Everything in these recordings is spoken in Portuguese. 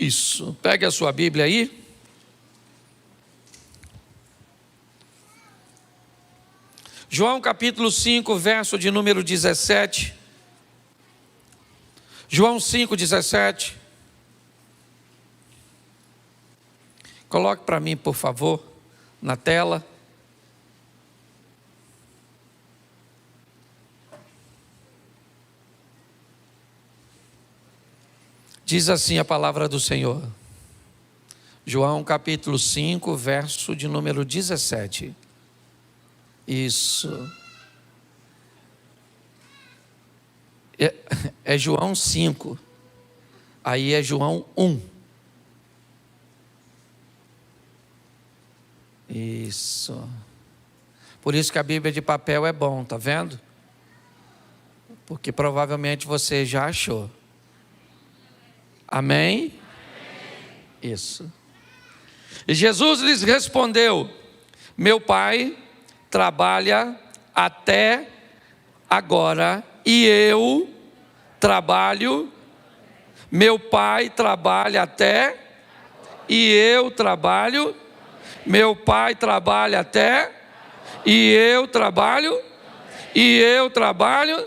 Isso, pegue a sua Bíblia aí. João capítulo 5, verso de número 17. João 5, 17. Coloque para mim, por favor, na tela. Diz assim a palavra do Senhor. João capítulo 5, verso de número 17. Isso. É João 5. Aí é João 1. Isso. Por isso que a Bíblia de papel é bom, tá vendo? Porque provavelmente você já achou. Amém? Isso. E Jesus lhes respondeu: meu Pai trabalha até agora e eu trabalho. Meu Pai trabalha até e eu trabalho. Meu Pai trabalha até e eu trabalho. E eu trabalho.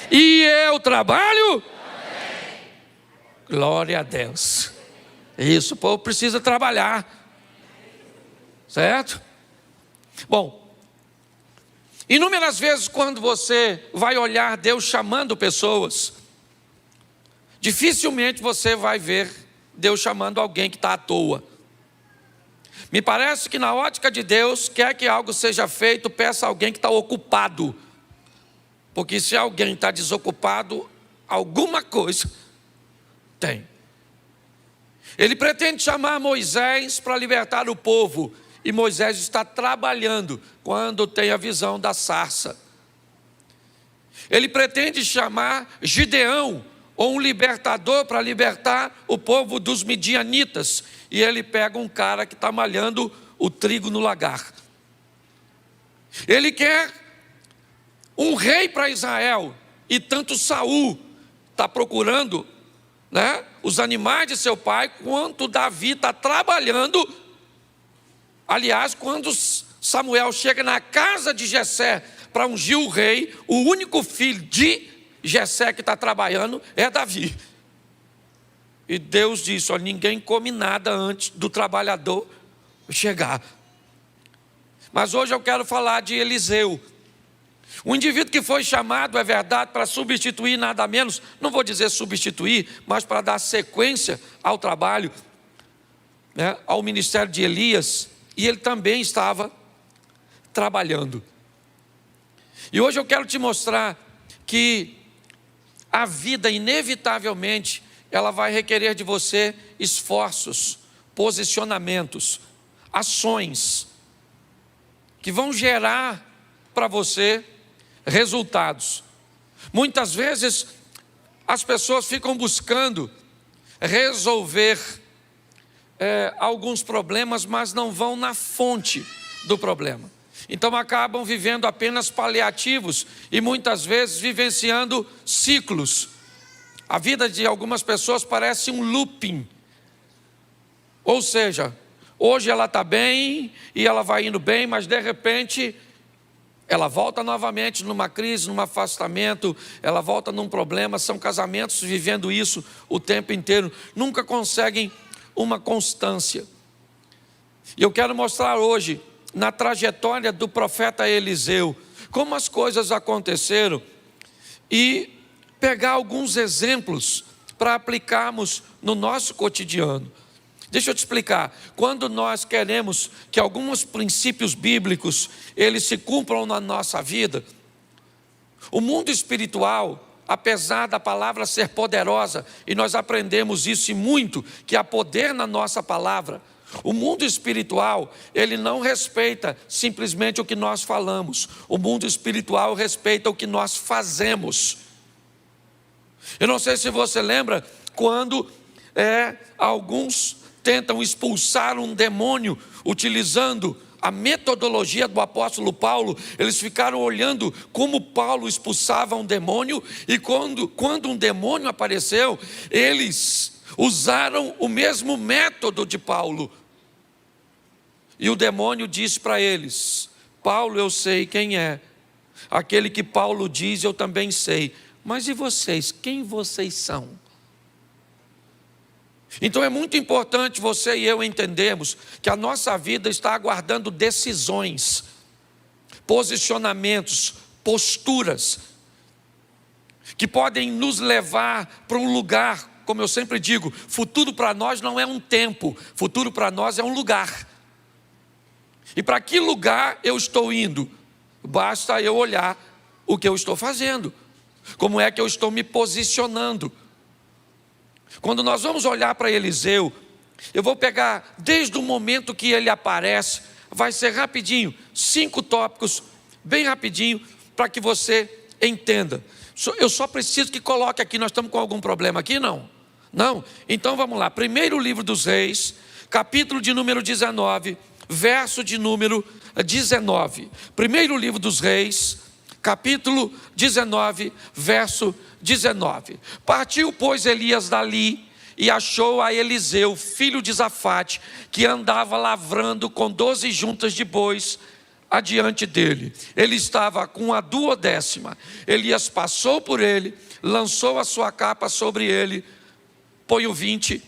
E eu trabalho. Glória a Deus. Isso, o povo precisa trabalhar. Certo? Bom, inúmeras vezes quando você vai olhar Deus chamando pessoas, dificilmente você vai ver Deus chamando alguém que está à toa. Me parece que na ótica de Deus, quer que algo seja feito, peça a alguém que está ocupado. Porque se alguém está desocupado, alguma coisa tem. Ele pretende chamar Moisés para libertar o povo. E Moisés está trabalhando quando tem a visão da sarça. Ele pretende chamar Gideão, ou um libertador, para libertar o povo dos midianitas. E ele pega um cara que está malhando o trigo no lagar. Ele quer um rei para Israel. E tanto Saul está procurando, né, os animais de seu pai, quanto Davi está trabalhando. Aliás, quando Samuel chega na casa de Jessé para ungir o rei, o único filho de Jessé que está trabalhando é Davi. E Deus disse: olha, ninguém come nada antes do trabalhador chegar. Mas hoje eu quero falar de Eliseu. Um indivíduo que foi chamado, é verdade, para substituir nada menos, não vou dizer substituir, mas para dar sequência ao trabalho, né, ao ministério de Elias. E ele também estava trabalhando. E hoje eu quero te mostrar que a vida, inevitavelmente, ela vai requerer de você esforços, posicionamentos, ações, que vão gerar para você resultados. Muitas vezes, as pessoas ficam buscando resolver alguns problemas, mas não vão na fonte do problema. Então acabam vivendo apenas paliativos e muitas vezes vivenciando ciclos. A vida de algumas pessoas parece um looping. Ou seja, hoje ela está bem e ela vai indo bem, mas de repente ela volta novamente numa crise, num afastamento, ela volta num problema. São casamentos vivendo isso o tempo inteiro, nunca conseguem uma constância. E eu quero mostrar hoje, na trajetória do profeta Eliseu, como as coisas aconteceram e pegar alguns exemplos para aplicarmos no nosso cotidiano. Deixa eu te explicar. Quando nós queremos que alguns princípios bíblicos eles se cumpram na nossa vida, o mundo espiritual, apesar da palavra ser poderosa, e nós aprendemos isso e muito, que há poder na nossa palavra, o mundo espiritual, ele não respeita simplesmente o que nós falamos. O mundo espiritual respeita o que nós fazemos. Eu não sei se você lembra, quando alguns tentam expulsar um demônio utilizando a metodologia do apóstolo Paulo, eles ficaram olhando como Paulo expulsava um demônio, e quando um demônio apareceu, eles usaram o mesmo método de Paulo. E o demônio disse para eles: Paulo, eu sei quem é. Aquele que Paulo diz, eu também sei. Mas e vocês? Quem vocês são? Então é muito importante você e eu entendermos que a nossa vida está aguardando decisões, posicionamentos, posturas, que podem nos levar para um lugar, como eu sempre digo, futuro para nós não é um tempo, futuro para nós é um lugar. E para que lugar eu estou indo? Basta eu olhar o que eu estou fazendo, como é que eu estou me posicionando. Quando nós vamos olhar para Eliseu, eu vou pegar desde o momento que ele aparece, vai ser rapidinho, 5 tópicos, bem rapidinho, para que você entenda. Eu só preciso que coloque aqui, nós estamos com algum problema aqui? Não? Não? Então vamos lá, primeiro livro dos Reis, capítulo de número 19, verso de número 19. Primeiro livro dos Reis, capítulo 19, verso 19. Partiu, pois, Elias dali e achou a Eliseu, filho de Zafate, que andava lavrando com 12 juntas de bois adiante dele. Ele estava com a 12ª. Elias passou por ele, lançou a sua capa sobre ele, põe o 20.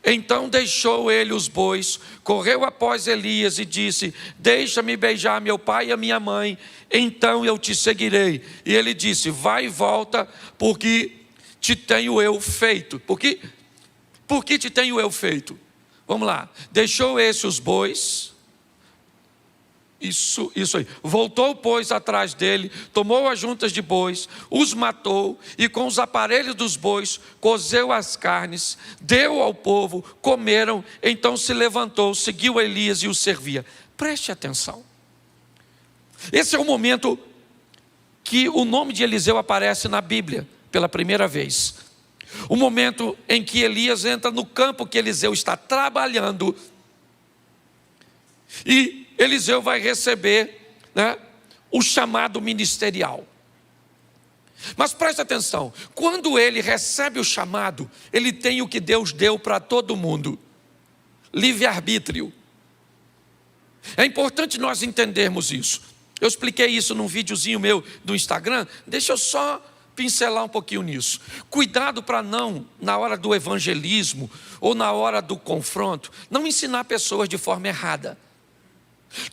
Então deixou ele os bois, correu após Elias e disse: deixa-me beijar meu pai e a minha mãe, então eu te seguirei. E ele disse: vai e volta, porque te tenho eu feito. Por que te tenho eu feito? Vamos lá. Deixou esse os bois. Isso aí. Voltou, pois, atrás dele, tomou as juntas de bois, os matou e com os aparelhos dos bois cozeu as carnes, deu ao povo, comeram, então se levantou, seguiu Elias e o servia. Preste atenção. Esse é o momento que o nome de Eliseu aparece na Bíblia pela primeira vez. O momento em que Elias entra no campo que Eliseu está trabalhando e Eliseu vai receber, o chamado ministerial. Mas preste atenção, quando ele recebe o chamado, ele tem o que Deus deu para todo mundo: livre-arbítrio. É importante nós entendermos isso. Eu expliquei isso num videozinho meu do Instagram, deixa eu só pincelar um pouquinho nisso. Cuidado para não, na hora do evangelismo ou na hora do confronto, não ensinar pessoas de forma errada.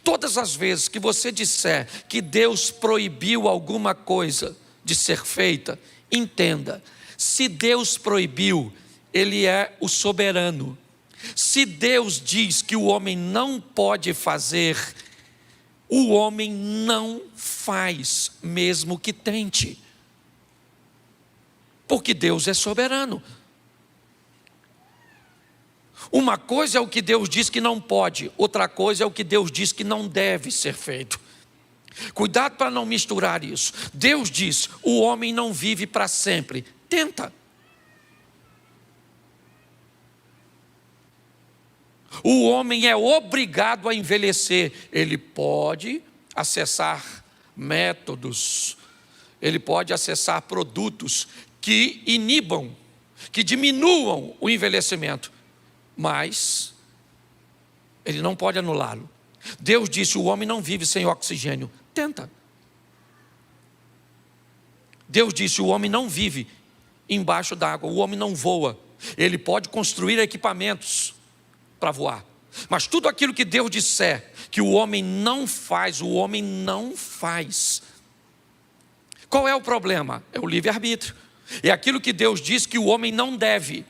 Todas as vezes que você disser que Deus proibiu alguma coisa de ser feita, entenda: se Deus proibiu, Ele é o soberano. Se Deus diz que o homem não pode fazer, o homem não faz, mesmo que tente, porque Deus é soberano. Uma coisa é o que Deus diz que não pode, outra coisa é o que Deus diz que não deve ser feito. Cuidado para não misturar isso. Deus diz: o homem não vive para sempre. Tenta. O homem é obrigado a envelhecer. Ele pode acessar métodos, ele pode acessar produtos que inibam, que diminuam o envelhecimento, mas ele não pode anulá-lo. Deus disse: o homem não vive sem oxigênio. Tenta. Deus disse: o homem não vive embaixo d'água, o homem não voa. Ele pode construir equipamentos para voar, mas tudo aquilo que Deus disser que o homem não faz, o homem não faz. Qual é o problema? É o livre-arbítrio. É aquilo que Deus diz que o homem não deve.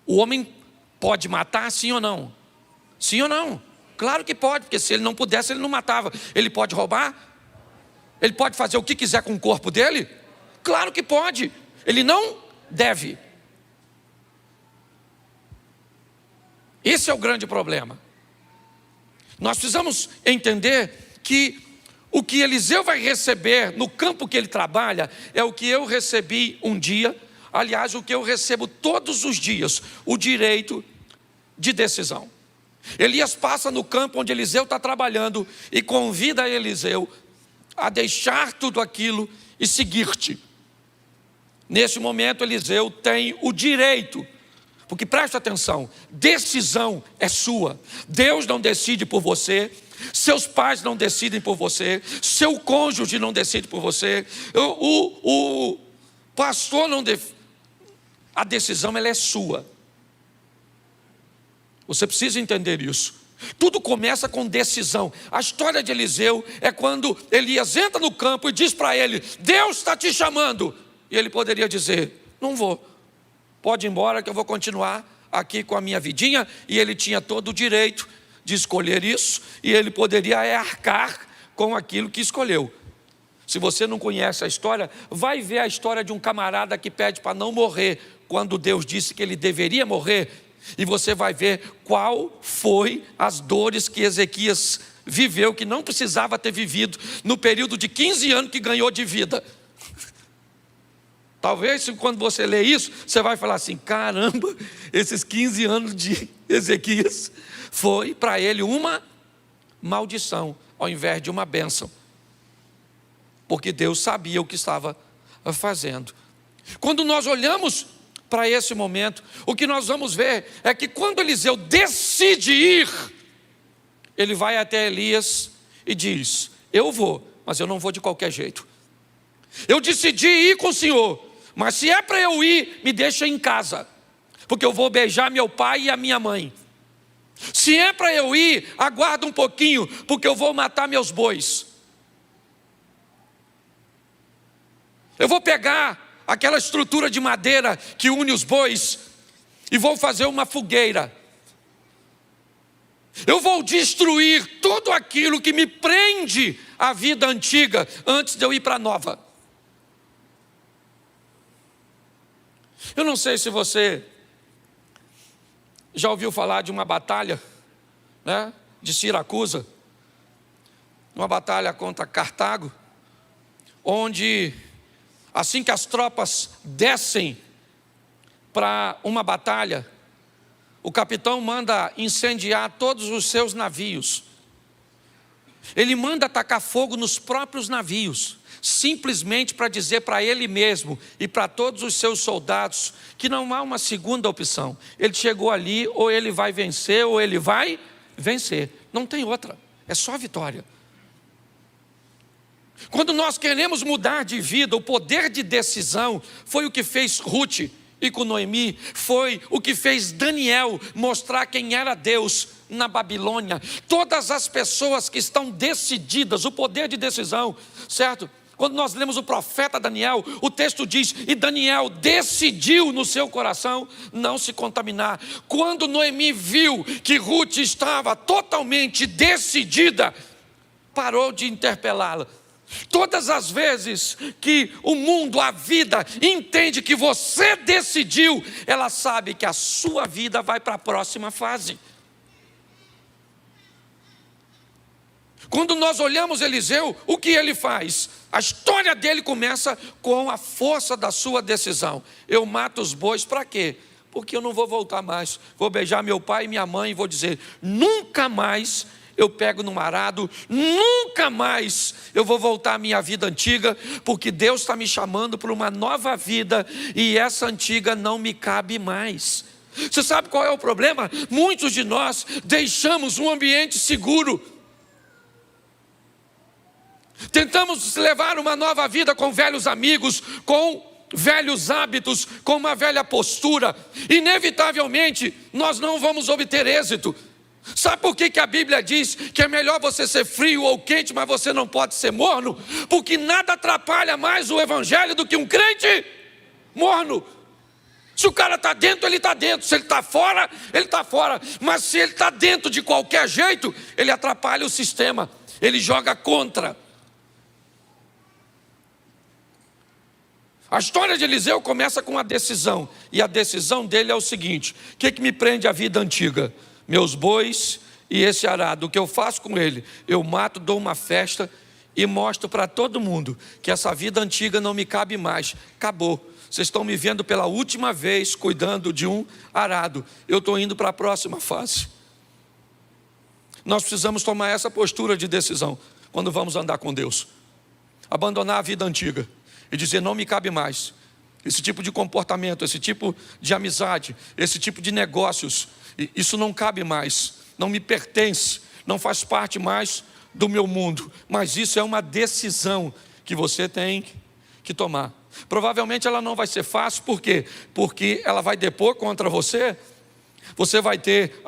O homem pode matar, sim ou não? Sim ou não? Claro que pode, porque se ele não pudesse, ele não matava. Ele pode roubar? Ele pode fazer o que quiser com o corpo dele? Claro que pode. Ele não deve. Esse é o grande problema. Nós precisamos entender que o que Eliseu vai receber no campo que ele trabalha é o que eu recebi um dia. Aliás, o que eu recebo todos os dias: o direito de decisão. Elias passa no campo onde Eliseu está trabalhando e convida Eliseu a deixar tudo aquilo e seguir-te. Nesse momento, Eliseu tem o direito Porque preste atenção, decisão é sua. Deus não decide por você, seus pais não decidem por você, seu cônjuge não decide por você, o pastor não decide. A decisão ela é sua. Você precisa entender isso. Tudo começa com decisão. A história de Eliseu é quando Elias entra no campo e diz para ele: Deus está te chamando. E ele poderia dizer: não vou, pode ir embora que eu vou continuar aqui com a minha vidinha. E ele tinha todo o direito de escolher isso, e ele poderia arcar com aquilo que escolheu. Se você não conhece a história, vai ver a história de um camarada que pede para não morrer, quando Deus disse que ele deveria morrer. E você vai ver qual foi as dores que Ezequias viveu, que não precisava ter vivido, no período de 15 anos que ganhou de vida. Talvez quando você lê isso, você vai falar assim: caramba, esses 15 anos de Ezequias foi para ele uma maldição, ao invés de uma bênção. Porque Deus sabia o que estava fazendo. Quando nós olhamos para esse momento, o que nós vamos ver é que quando Eliseu decide ir, ele vai até Elias e diz: eu vou, mas eu não vou de qualquer jeito. Eu decidi ir com o Senhor, mas se é para eu ir, me deixa em casa, porque eu vou beijar meu pai e a minha mãe. Se é para eu ir, aguarda um pouquinho, porque eu vou matar meus bois. Eu vou pegar aquela estrutura de madeira que une os bois e vou fazer uma fogueira. Eu vou destruir tudo aquilo que me prende à vida antiga antes de eu ir para a nova. Eu não sei se você já ouviu falar de uma batalha, né, de Siracusa, uma batalha contra Cartago, onde assim que as tropas descem para uma batalha, o capitão manda incendiar todos os seus navios. Ele manda atacar fogo nos próprios navios, simplesmente para dizer para ele mesmo e para todos os seus soldados que não há uma segunda opção. Ele chegou ali, ou ele vai vencer, ou ele vai vencer. Não tem outra, é só vitória. Quando nós queremos mudar de vida, o poder de decisão foi o que fez Ruth e com Noemi, foi o que fez Daniel mostrar quem era Deus na Babilônia. Todas as pessoas que estão decididas, o poder de decisão, certo? Quando nós lemos o profeta Daniel, o texto diz: e Daniel decidiu no seu coração não se contaminar. Quando Noemi viu que Ruth estava totalmente decidida, parou de interpelá-la. Todas as vezes que o mundo, a vida, entende que você decidiu, ela sabe que a sua vida vai para a próxima fase. Quando nós olhamos Eliseu, o que ele faz? A história dele começa com a força da sua decisão. Eu mato os bois para quê? Porque eu não vou voltar mais. Vou beijar meu pai e minha mãe e vou dizer: nunca mais eu pego no arado, nunca mais eu vou voltar à minha vida antiga, porque Deus está me chamando para uma nova vida e essa antiga não me cabe mais. Você sabe qual é o problema? Muitos de nós deixamos um ambiente seguro. Tentamos levar uma nova vida com velhos amigos, com velhos hábitos, com uma velha postura. Inevitavelmente, nós não vamos obter êxito. Sabe por que a Bíblia diz que é melhor você ser frio ou quente, mas você não pode ser morno? Porque nada atrapalha mais o evangelho do que um crente morno. Se o cara está dentro, ele está dentro. Se ele está fora, ele está fora. Mas se ele está dentro de qualquer jeito, ele atrapalha o sistema. Ele joga contra. A história de Eliseu começa com uma decisão. E a decisão dele é o seguinte: o que me prende à vida antiga? Meus bois e esse arado. O que eu faço com ele? Eu mato, dou uma festa e mostro para todo mundo que essa vida antiga não me cabe mais. Acabou. Vocês estão me vendo pela última vez cuidando de um arado. Eu estou indo para a próxima fase. Nós precisamos tomar essa postura de decisão quando vamos andar com Deus. Abandonar a vida antiga e dizer: não me cabe mais. esse tipo de comportamento, esse tipo de amizade, esse tipo de negócios, isso não cabe mais, não me pertence, não faz parte mais do meu mundo. Mas isso é uma decisão que você tem que tomar. Provavelmente ela não vai ser fácil, por quê? Porque ela vai depor contra você, você vai ter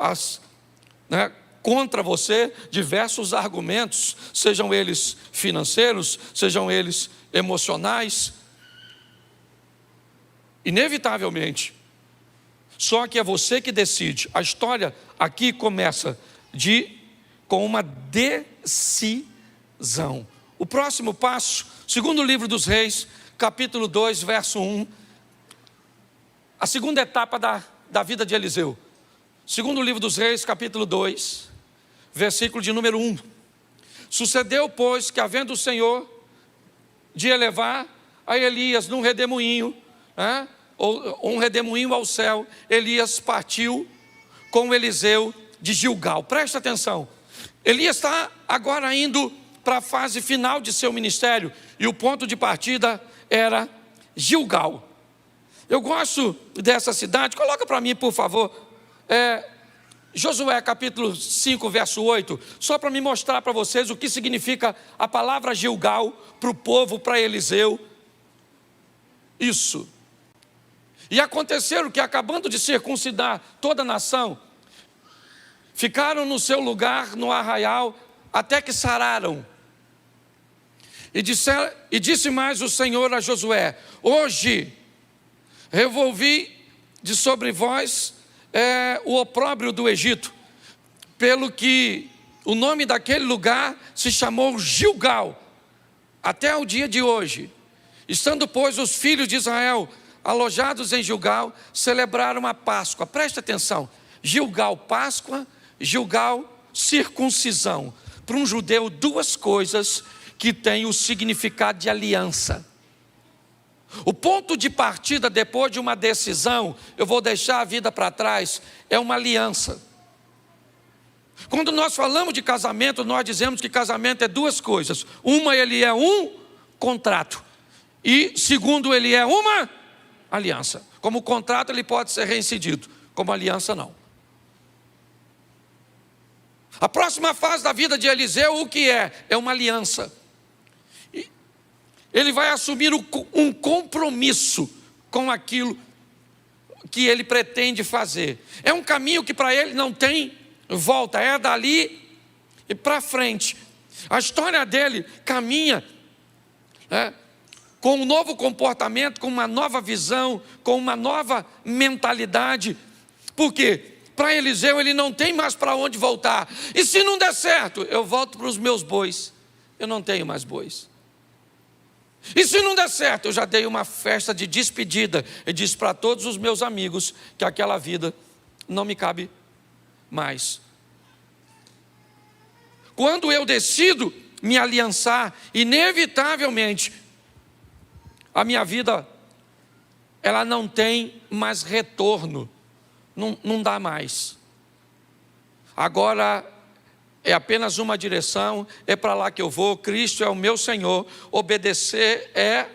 contra você diversos argumentos, sejam eles financeiros, sejam eles emocionais, inevitavelmente. Só que é você que decide. A história aqui começa com uma decisão. O próximo passo, segundo livro dos Reis, capítulo 2, verso 1, a segunda etapa da vida de Eliseu. Segundo livro dos Reis, capítulo 2, versículo de número 1. Sucedeu, pois, que havendo o Senhor de elevar a Elias num redemoinho, ou um redemoinho ao céu, Elias partiu com Eliseu de Gilgal. Presta atenção, Elias está agora indo para a fase final de seu ministério, e o ponto de partida era Gilgal. Eu gosto dessa cidade, coloca para mim por favor, Josué capítulo 5 verso 8, só para me mostrar para vocês o que significa a palavra Gilgal para o povo, para Eliseu. Isso. E aconteceram que, acabando de circuncidar toda a nação, ficaram no seu lugar no arraial até que sararam. E disse mais o Senhor a Josué: hoje revolvi de sobre vós o opróbrio do Egito, pelo que o nome daquele lugar se chamou Gilgal até o dia de hoje. Estando, pois, os filhos de Israel alojados em Gilgal, celebraram a Páscoa. Presta atenção, Gilgal, Páscoa, Gilgal, circuncisão. Para um judeu, duas coisas que têm o significado de aliança. O ponto de partida depois de uma decisão, eu vou deixar a vida para trás, é uma aliança. Quando nós falamos de casamento, nós dizemos que casamento é duas coisas. Uma, ele é um contrato. E segundo, ele é uma aliança. Como contrato ele pode ser reincidido, como aliança não. A próxima fase da vida de Eliseu, o que é? É uma aliança. Ele vai assumir um compromisso com aquilo que ele pretende fazer. É um caminho que para ele não tem volta, é dali e para frente. A história dele caminha com um novo comportamento, com uma nova visão, com uma nova mentalidade. Por quê? Para Eliseu ele não tem mais para onde voltar. E se não der certo, eu volto para os meus bois. Eu não tenho mais bois. E se não der certo, eu já dei uma festa de despedida. Eu disse para todos os meus amigos que aquela vida não me cabe mais. Quando eu decido me aliançar, inevitavelmente, a minha vida, ela não tem mais retorno. Não dá mais. Agora é apenas uma direção, é para lá que eu vou. Cristo é o meu Senhor, obedecer é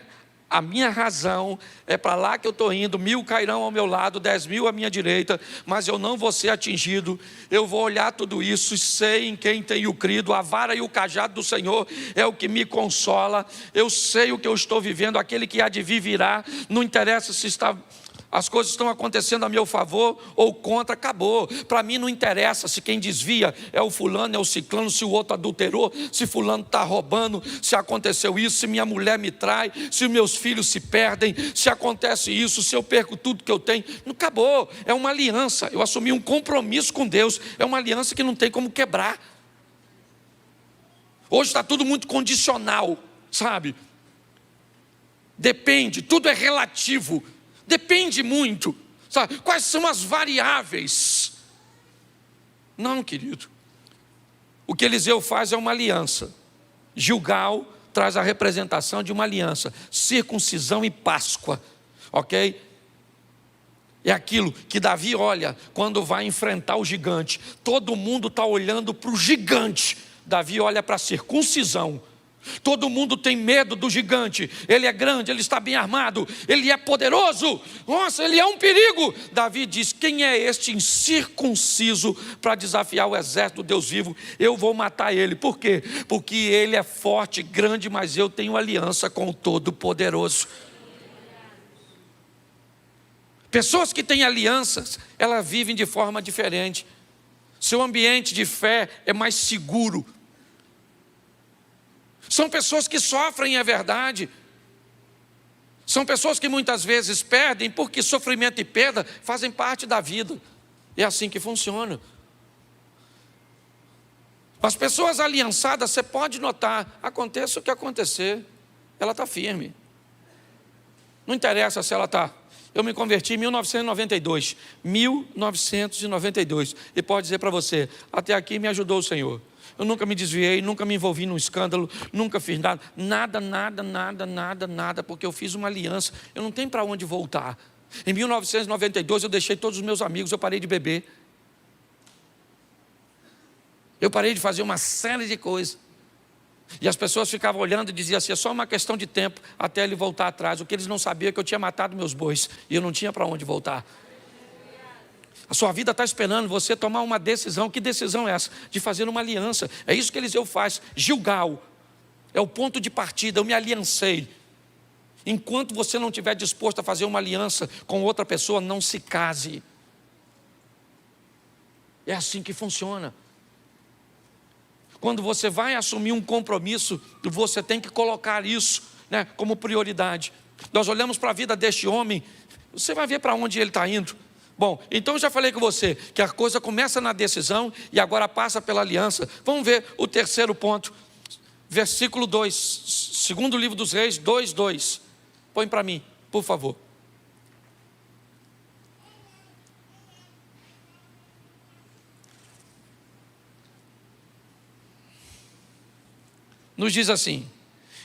a minha razão, é para lá que eu estou indo. 1000 cairão ao meu lado, 10.000 à minha direita, mas eu não vou ser atingido. Eu vou olhar tudo isso e sei em quem tenho crido. A vara e o cajado do Senhor é o que me consola. Eu sei o que eu estou vivendo, aquele que há de vir virá. Não interessa se as coisas estão acontecendo a meu favor ou contra, acabou. Para mim não interessa se quem desvia é o fulano, é o ciclano, se o outro adulterou, se fulano está roubando, se aconteceu isso, se minha mulher me trai, se meus filhos se perdem, se acontece isso, se eu perco tudo que eu tenho. Não acabou, é uma aliança. Eu assumi um compromisso com Deus, é uma aliança que não tem como quebrar. Hoje está tudo muito condicional, sabe? Depende, tudo é relativo. Depende muito, sabe? Quais são as variáveis? Não, querido. O que Eliseu faz é uma aliança. Gilgal traz a representação de uma aliança. Circuncisão e Páscoa, ok? É aquilo que Davi olha quando vai enfrentar o gigante. Todo mundo está olhando para o gigante. Davi olha para a circuncisão. Todo mundo tem medo do gigante. Ele é grande, ele está bem armado, ele é poderoso. Nossa, ele é um perigo. Davi diz: quem é este incircunciso para desafiar o exército do Deus vivo? Eu vou matar ele. Por quê? Porque ele é forte, grande, mas eu tenho aliança com o Todo-Poderoso. Pessoas que têm alianças, elas vivem de forma diferente. Seu ambiente de fé é mais seguro. São pessoas que sofrem, é verdade. São pessoas que muitas vezes perdem, porque sofrimento e perda fazem parte da vida. É assim que funciona. As pessoas aliançadas, você pode notar, aconteça o que acontecer, ela está firme. Não interessa se ela está. Eu me converti em 1992. 1992. E pode dizer para você, até aqui me ajudou o Senhor. Eu nunca me desviei, nunca me envolvi num escândalo, nunca fiz nada, porque eu fiz uma aliança. Eu não tenho para onde voltar. Em 1992 eu deixei todos os meus amigos, eu parei de beber. Eu parei de fazer uma série de coisas. E as pessoas ficavam olhando e diziam assim: é só uma questão de tempo até ele voltar atrás. O que eles não sabiam é que eu tinha matado meus bois e eu não tinha para onde voltar. A sua vida está esperando você tomar uma decisão. Que decisão é essa? De fazer uma aliança. É isso que Eliseu faz. Gilgal é o ponto de partida. Eu me aliancei. Enquanto você não estiver disposto a fazer uma aliança com outra pessoa, não se case. É assim que funciona. Quando você vai assumir um compromisso, você tem que colocar isso, né, como prioridade. Nós olhamos para a vida deste homem, você vai ver para onde ele está indo. Bom, então eu já falei com você que a coisa começa na decisão e agora passa pela aliança. Vamos ver o terceiro ponto, versículo 2, segundo livro dos Reis, 2:2. Põe para mim, por favor. Nos diz assim: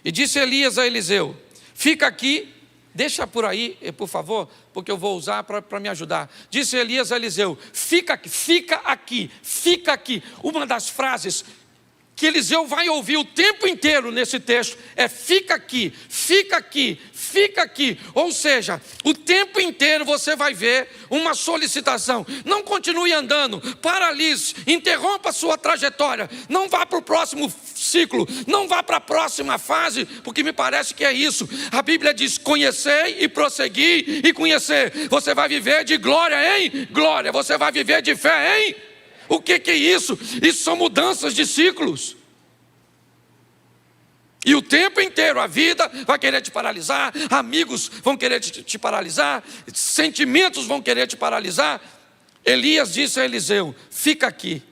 e disse Elias a Eliseu: fica aqui. Deixa por aí, por favor, porque eu vou usar para me ajudar. Disse Elias a Eliseu: fica aqui, fica aqui, fica aqui. Uma das frases que Eliseu vai ouvir o tempo inteiro nesse texto é: fica aqui, fica aqui, fica aqui. Ou seja, o tempo inteiro você vai ver uma solicitação. Não continue andando, paralise, interrompa a sua trajetória, não vá para o próximo ciclo, não vá para a próxima fase, porque me parece que é isso. A Bíblia diz: conhecer e prosseguir e conhecer. Você vai viver de glória em glória, você vai viver de fé em... O que é isso? Isso são mudanças de ciclos. E o tempo inteiro a vida vai querer te paralisar, amigos vão querer te paralisar, sentimentos vão querer te paralisar. Elias disse a Eliseu: fica aqui,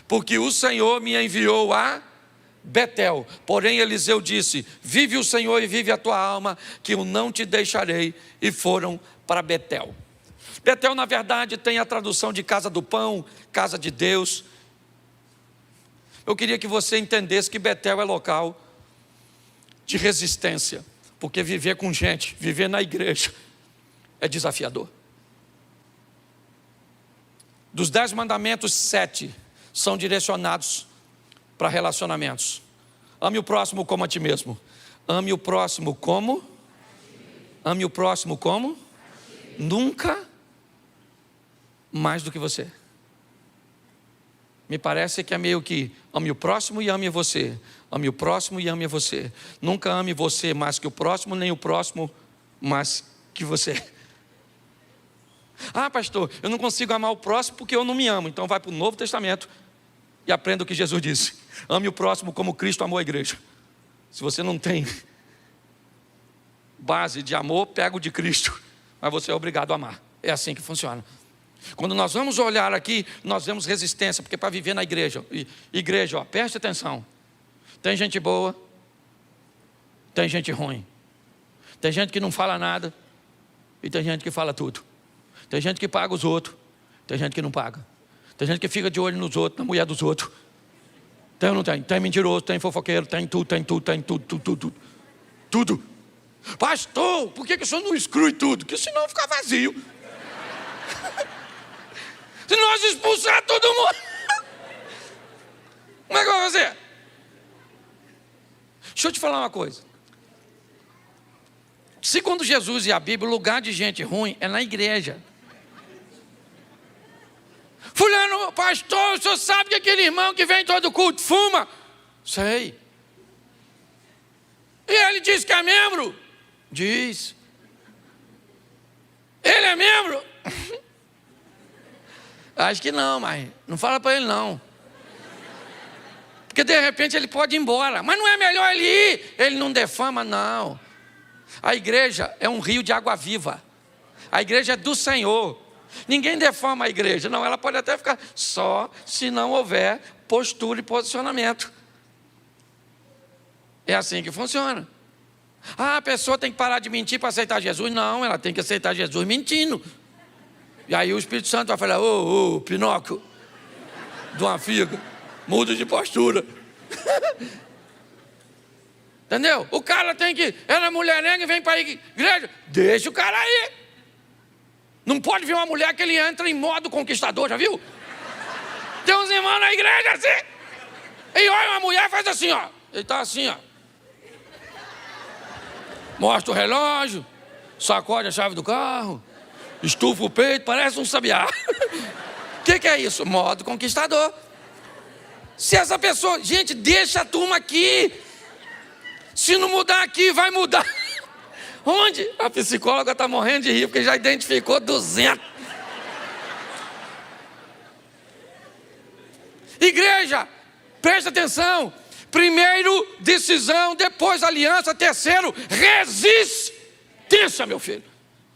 porque o Senhor me enviou a Betel. Porém Eliseu disse: vive o Senhor e vive a tua alma, que eu não te deixarei. E foram para Betel. Betel, na verdade, tem a tradução de casa do pão, casa de Deus. Eu queria que você entendesse que Betel é local de resistência, porque viver com gente, viver na igreja, é desafiador. Dos 10 mandamentos, 7 são direcionados para relacionamentos. Ame o próximo como a ti mesmo. Ame o próximo como? Ame o próximo como? Nunca mais do que você. Me parece que é meio que ame o próximo e ame você. Ame o próximo e ame você. Nunca ame você mais que o próximo, nem o próximo mais que você. Ah, pastor, eu não consigo amar o próximo porque eu não me amo. Então vai para o Novo Testamento e aprenda o que Jesus disse: ame o próximo como Cristo amou a igreja. Se você não tem base de amor, pega o de Cristo, mas você é obrigado a amar. É assim que funciona. Quando nós vamos olhar aqui, nós vemos resistência, porque para viver na igreja, ó, preste atenção, tem gente boa, tem gente ruim, tem gente que não fala nada, e tem gente que fala tudo, tem gente que paga os outros, tem gente que não paga, tem gente que fica de olho nos outros, na mulher dos outros, tem ou não tem? Tem mentiroso, tem fofoqueiro, tem tudo. Pastor, por que o senhor não exclui tudo? Porque senão fica vazio. Se nós expulsar todo mundo, como é que vai fazer? Deixa eu te falar uma coisa. Segundo Jesus e a Bíblia, o lugar de gente ruim é na igreja. Fulano, pastor, o senhor sabe que aquele irmão que vem todo culto fuma? Sei. E ele diz que é membro? Diz. Ele é membro? Acho que não, mas não fala para ele não. Porque de repente ele pode ir embora. Mas não é melhor ele ir? Ele não defama, não. A igreja é um rio de água viva. A igreja é do Senhor. Ninguém defama a igreja. Não, ela pode até ficar só se não houver postura e posicionamento. É assim que funciona. Ah, a pessoa tem que parar de mentir para aceitar Jesus. Não, ela tem que aceitar Jesus mentindo. E aí o Espírito Santo vai falar: ô, Pinóquio, de uma figa, muda de postura. Entendeu? O cara tem que, ela é mulherenga e vem para a igreja. Deixa o cara aí. Não pode ver uma mulher que ele entra em modo conquistador, já viu? Tem uns irmãos na igreja assim. E olha, uma mulher faz assim, ó. Ele está assim, ó. Mostra o relógio, sacode a chave do carro, estufa o peito, parece um sabiá. O que é isso? Modo conquistador. Se essa pessoa, gente, deixa a turma aqui. Se não mudar aqui, vai mudar. Onde? A psicóloga está morrendo de rir, porque já identificou 200. Igreja, presta atenção. Primeiro, decisão, depois aliança. Terceiro, resistência, meu filho.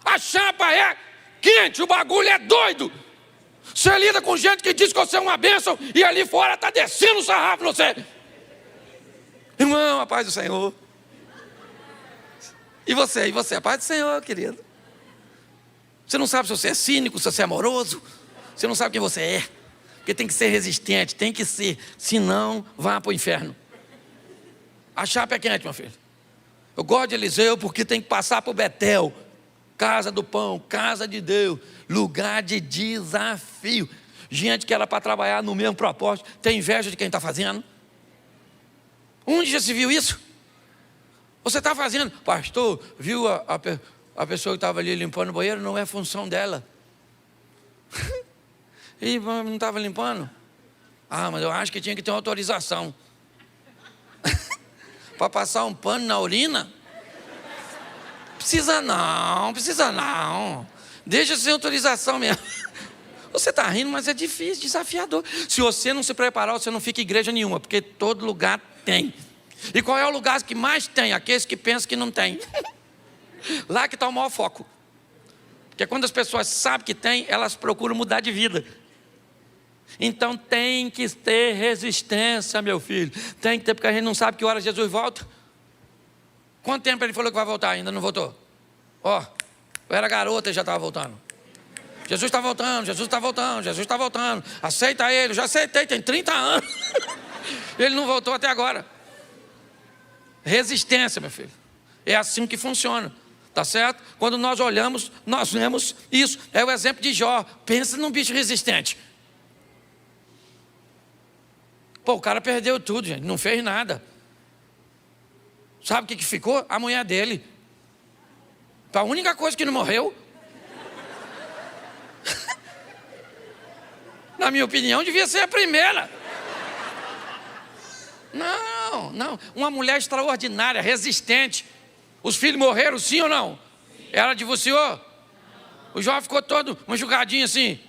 A chapa é quente, o bagulho é doido. Você lida com gente que diz que você é uma bênção e ali fora está descendo o sarrafo no você. Irmão, a paz do Senhor. E você, a paz do Senhor, querido. Você não sabe se você é cínico, se você é amoroso. Você não sabe quem você é. Porque tem que ser resistente, tem que ser. Senão, vá para o inferno. A chapa é quente, meu filho. Eu gosto de Eliseu porque tem que passar por Betel. Casa do pão, casa de Deus. Lugar de desafio. Gente que era para trabalhar no mesmo propósito. Tem inveja de quem está fazendo? Onde já se viu isso? Você está fazendo, pastor, viu a pessoa que estava ali limpando o banheiro? Não é função dela. E não estava limpando? Ah, mas eu acho que tinha que ter uma autorização. Para passar um pano na urina? Precisa não. Deixa sem autorização mesmo. Você está rindo, mas é difícil, desafiador. Se você não se preparar, você não fica em igreja nenhuma, porque todo lugar tem. E qual é o lugar que mais tem? Aqueles que pensam que não tem. Lá que está o maior foco. Porque quando as pessoas sabem que tem, elas procuram mudar de vida. Então tem que ter resistência, meu filho. Tem que ter, porque a gente não sabe que hora Jesus volta. Quanto tempo ele falou que vai voltar? Ainda não voltou. Ó, eu era garota e já estava voltando. Jesus está voltando, Jesus está voltando, Jesus está voltando. Aceita ele, eu já aceitei, tem 30 anos. Ele não voltou até agora. Resistência, meu filho. É assim que funciona, tá certo? Quando nós olhamos, nós vemos isso. É o exemplo de Jó. Pensa num bicho resistente. Pô, o cara perdeu tudo, gente. Não fez nada. Sabe o que ficou? A mulher dele. A única coisa que não morreu. Na minha opinião, devia ser a primeira. Não. Uma mulher extraordinária, resistente. Os filhos morreram, sim ou não? Ela divorciou? O Jó ficou todo machucadinho assim.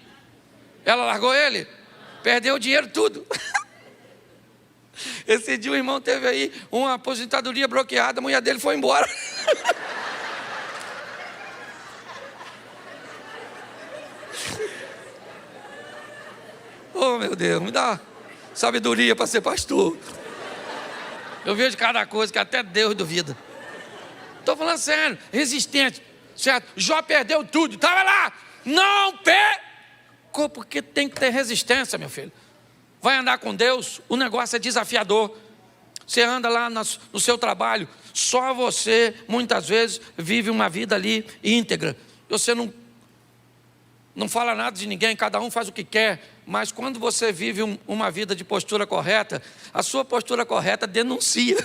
Ela largou ele? Perdeu o dinheiro tudo. Esse dia o irmão teve aí uma aposentadoria bloqueada, a mulher dele foi embora. Oh, meu Deus, me dá sabedoria para ser pastor. Eu vejo cada coisa que até Deus duvida. Estou falando sério, resistente, certo? Jó perdeu tudo, estava lá, não pecou, porque tem que ter resistência, meu filho. Vai andar com Deus, o negócio é desafiador. Você anda lá no seu trabalho, só você, muitas vezes, vive uma vida ali íntegra. Você não fala nada de ninguém, cada um faz o que quer. Mas quando você vive uma vida de postura correta, a sua postura correta denuncia.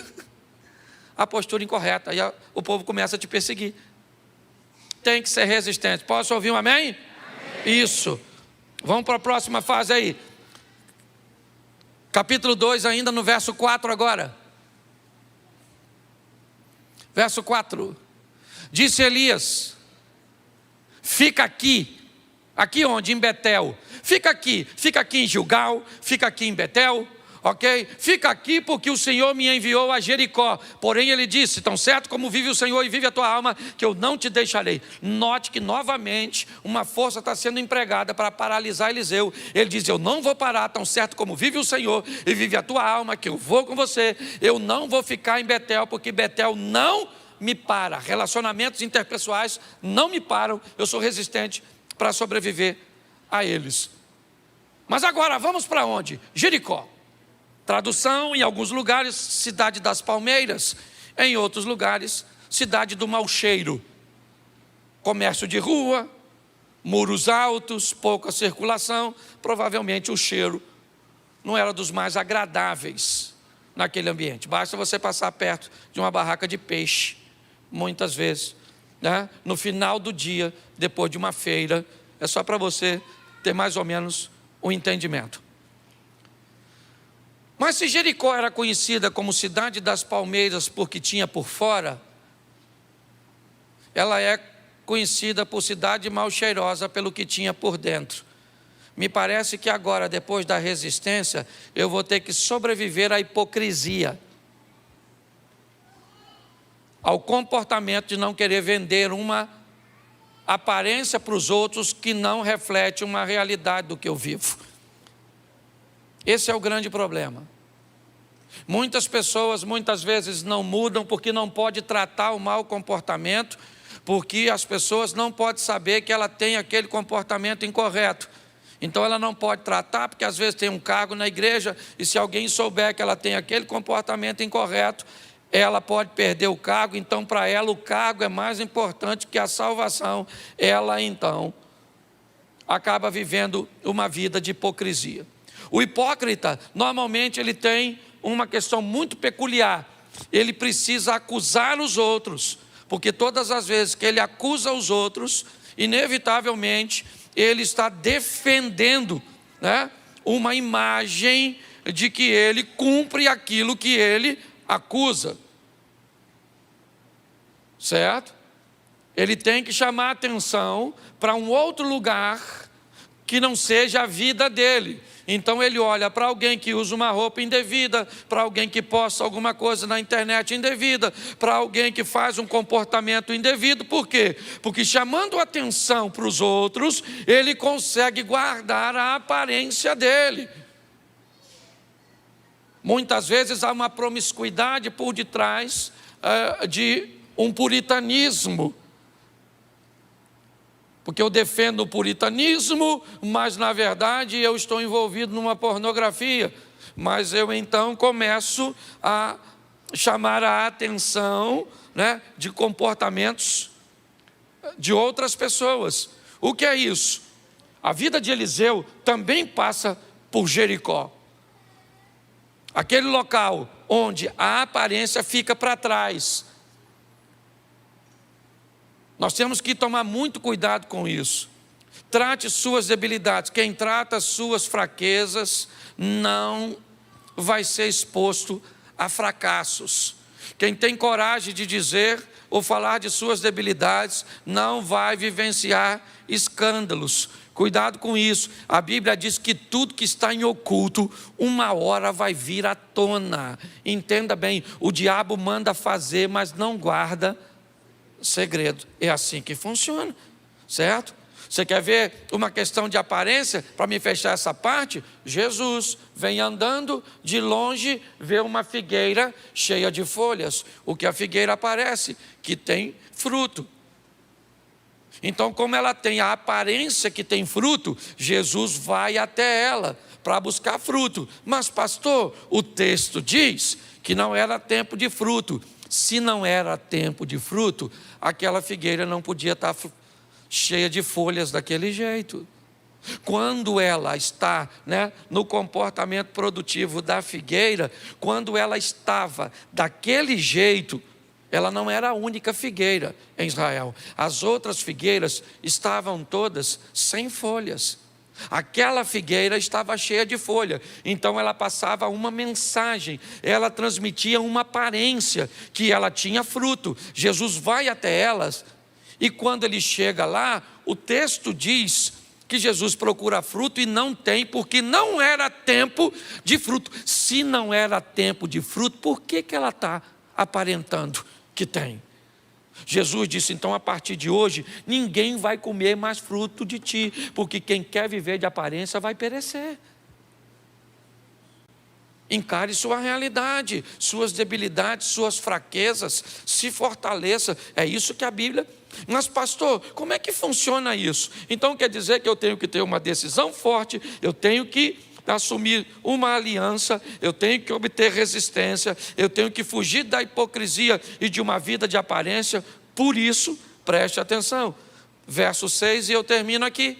a postura incorreta. Aí o povo começa a te perseguir. Tem que ser resistente. Posso ouvir um amém? Amém. Isso. Vamos para a próxima fase aí. Capítulo 2, ainda no verso 4 agora. Verso 4. Disse Elias: fica aqui. Aqui onde? Em Betel. Fica aqui em Gilgal, fica aqui em Betel, ok? Fica aqui porque o Senhor me enviou a Jericó. Porém ele disse: tão certo como vive o Senhor e vive a tua alma, que eu não te deixarei. Note que novamente uma força está sendo empregada para paralisar Eliseu. Ele diz: eu não vou parar, tão certo como vive o Senhor e vive a tua alma, que eu vou com você. Eu não vou ficar em Betel, porque Betel não me para. Relacionamentos interpessoais não me param. Eu sou resistente para sobreviver a eles. Mas agora vamos para onde? Jericó. Tradução: em alguns lugares, cidade das palmeiras. Em outros lugares, cidade do mau cheiro. Comércio de rua, muros altos, pouca circulação. Provavelmente o cheiro não era dos mais agradáveis naquele ambiente. Basta você passar perto de uma barraca de peixe, muitas vezes, né? No final do dia, depois de uma feira. É só para você ter mais ou menos o entendimento. Mas se Jericó era conhecida como cidade das palmeiras porque tinha por fora, ela é conhecida por cidade mal cheirosa pelo que tinha por dentro. Me parece que agora, depois da resistência, eu vou ter que sobreviver à hipocrisia, ao comportamento de não querer vender uma aparência para os outros que não reflete uma realidade do que eu vivo. Esse é o grande problema. Muitas pessoas muitas vezes não mudam porque não pode tratar o mau comportamento, porque as pessoas não podem saber que ela tem aquele comportamento incorreto. Então ela não pode tratar, porque às vezes tem um cargo na igreja, e se alguém souber que ela tem aquele comportamento incorreto, ela pode perder o cargo. Então para ela o cargo é mais importante que a salvação. Ela então acaba vivendo uma vida de hipocrisia. O hipócrita, normalmente ele tem uma questão muito peculiar. Ele precisa acusar os outros, porque todas as vezes que ele acusa os outros, inevitavelmente ele está defendendo, né, uma imagem de que ele cumpre aquilo que ele acusa. Certo? Ele tem que chamar atenção para um outro lugar que não seja a vida dele. Então ele olha para alguém que usa uma roupa indevida, para alguém que posta alguma coisa na internet indevida, para alguém que faz um comportamento indevido. Por quê? Porque chamando atenção para os outros, ele consegue guardar a aparência dele. Muitas vezes há uma promiscuidade por detrás de um puritanismo. Porque eu defendo o puritanismo, mas na verdade eu estou envolvido numa pornografia. Mas eu então começo a chamar a atenção, né, de comportamentos de outras pessoas. O que é isso? A vida de Eliseu também passa por Jericó. Aquele local onde a aparência fica para trás. Nós temos que tomar muito cuidado com isso. Trate suas debilidades. Quem trata suas fraquezas não vai ser exposto a fracassos. Quem tem coragem de dizer ou falar de suas debilidades não vai vivenciar escândalos. Cuidado com isso. A Bíblia diz que tudo que está em oculto, uma hora vai vir à tona. Entenda bem, o diabo manda fazer, mas não guarda segredo. É assim que funciona, certo? Você quer ver uma questão de aparência? Para me fechar essa parte, Jesus vem andando, de longe vê uma figueira cheia de folhas. O que a figueira parece? Que tem fruto. Então, como ela tem a aparência que tem fruto, Jesus vai até ela para buscar fruto. Mas pastor, o texto diz que não era tempo de fruto. Se não era tempo de fruto, aquela figueira não podia estar cheia de folhas daquele jeito. Quando ela está, né, no comportamento produtivo da figueira, quando ela estava daquele jeito, ela não era a única figueira em Israel. As outras figueiras estavam todas sem folhas. Aquela figueira estava cheia de folha, então ela passava uma mensagem, ela transmitia uma aparência que ela tinha fruto. Jesus vai até elas e quando ele chega lá, o texto diz que Jesus procura fruto e não tem, porque não era tempo de fruto. Se não era tempo de fruto, por que ela está aparentando que tem? Jesus disse, então a partir de hoje, ninguém vai comer mais fruto de ti, porque quem quer viver de aparência vai perecer. Encare sua realidade, suas debilidades, suas fraquezas, se fortaleça. É isso que a Bíblia... Mas pastor, como é que funciona isso? Então quer dizer que eu tenho que ter uma decisão forte, eu tenho que assumir uma aliança, eu tenho que obter resistência, eu tenho que fugir da hipocrisia e de uma vida de aparência. Por isso, preste atenção, verso 6, e eu termino aqui.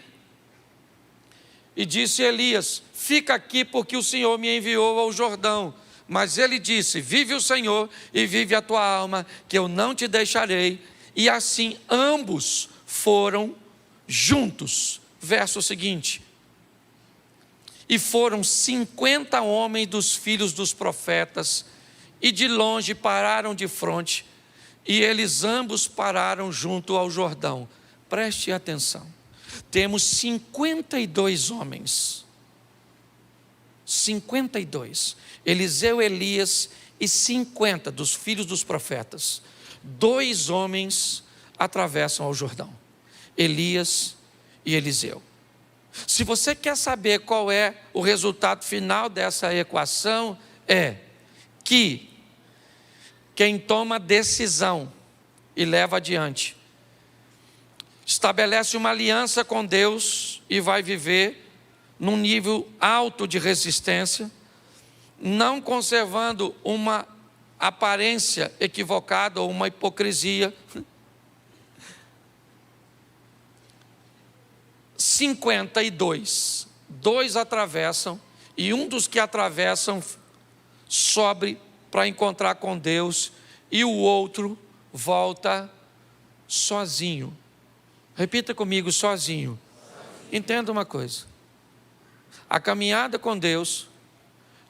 E disse Elias, fica aqui porque o Senhor me enviou ao Jordão. Mas ele disse, vive o Senhor e vive a tua alma, que eu não te deixarei. E assim ambos foram juntos. Verso seguinte. E foram 50 homens dos filhos dos profetas, e de longe pararam de fronte, e eles ambos pararam junto ao Jordão. Preste atenção. Temos 52 homens. 52. Eliseu, Elias e 50 dos filhos dos profetas. 2 homens atravessam ao Jordão. Elias e Eliseu. Se você quer saber qual é o resultado final dessa equação, é que quem toma decisão e leva adiante, estabelece uma aliança com Deus e vai viver num nível alto de resistência, não conservando uma aparência equivocada ou uma hipocrisia. 52, 2 atravessam, e um dos que atravessam sobe para encontrar com Deus, e o outro volta sozinho. Repita comigo, sozinho. Entenda uma coisa, a caminhada com Deus,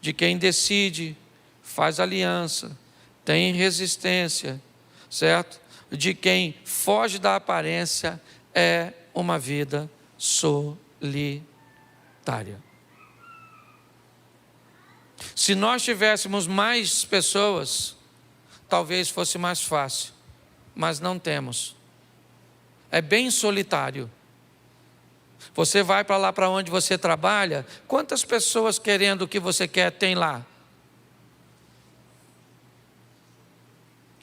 de quem decide, faz aliança, tem resistência, certo? De quem foge da aparência, é uma vida solitária. Se nós tivéssemos mais pessoas, talvez fosse mais fácil, mas não temos. É bem solitário. Você vai para lá para onde você trabalha, quantas pessoas querendo o que você quer tem lá?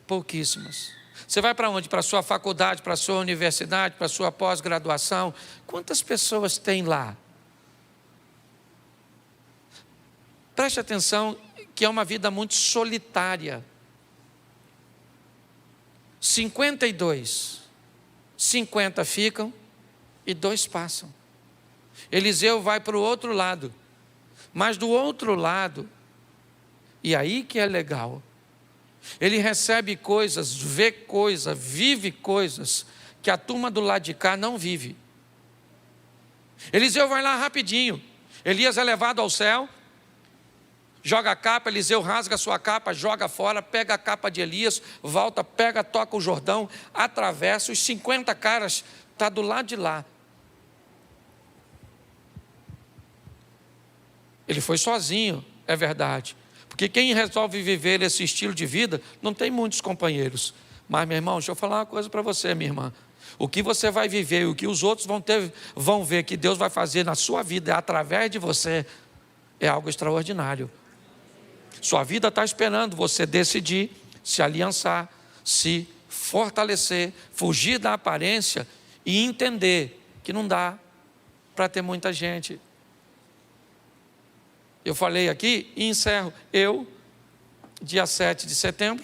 Pouquíssimas. Você vai para onde? Para a sua faculdade, para a sua universidade, para a sua pós-graduação, quantas pessoas tem lá? Preste atenção que é uma vida muito solitária. 52, 50 ficam e 2 passam. Eliseu vai para o outro lado, mas do outro lado, e aí que é legal, ele recebe coisas, vê coisas, vive coisas que a turma do lado de cá não vive. Eliseu vai lá rapidinho, Elias é levado ao céu, joga a capa, Eliseu rasga a sua capa, joga fora, pega a capa de Elias, volta, pega, toca o Jordão, atravessa, os 50 caras estão do lado de lá. Ele foi sozinho, é verdade. Porque quem resolve viver esse estilo de vida, não tem muitos companheiros. Mas, meu irmão, deixa eu falar uma coisa para você, minha irmã. O que você vai viver e o que os outros vão ver que Deus vai fazer na sua vida através de você, é algo extraordinário. Sua vida está esperando você decidir, se aliançar, se fortalecer, fugir da aparência e entender que não dá para ter muita gente. Eu falei aqui e encerro. Eu, dia 7 de setembro,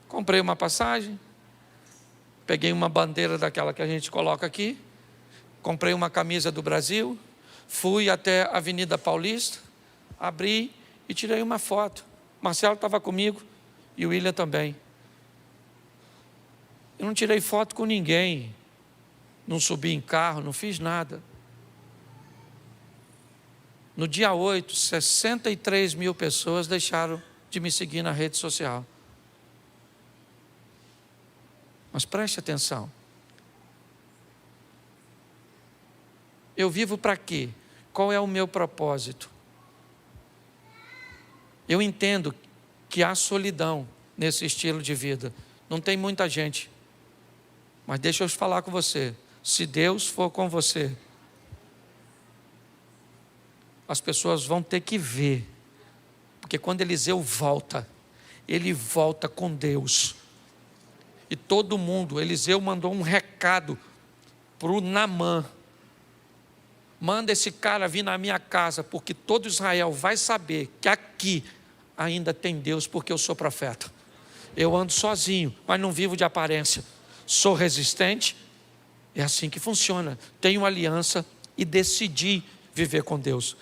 comprei uma passagem, peguei uma bandeira daquela que a gente coloca aqui, comprei uma camisa do Brasil, fui até a Avenida Paulista, abri e tirei uma foto. Marcelo estava comigo E o William também. Eu não tirei foto com ninguém, não subi em carro, não fiz nada. No dia 8, 63 mil pessoas deixaram de me seguir na rede social. Mas preste atenção. Eu vivo para quê? Qual é o meu propósito? Eu entendo que há solidão nesse estilo de vida. Não tem muita gente. Mas deixa eu falar com você. Se Deus for com você, as pessoas vão ter que ver. Porque quando Eliseu volta, ele volta com Deus. E todo mundo, Eliseu mandou um recado para o Naamã. Manda esse cara vir na minha casa, porque todo Israel vai saber que aqui ainda tem Deus, porque eu sou profeta. Eu ando sozinho, mas não vivo de aparência. Sou resistente, é assim que funciona. Tenho aliança e decidi viver com Deus.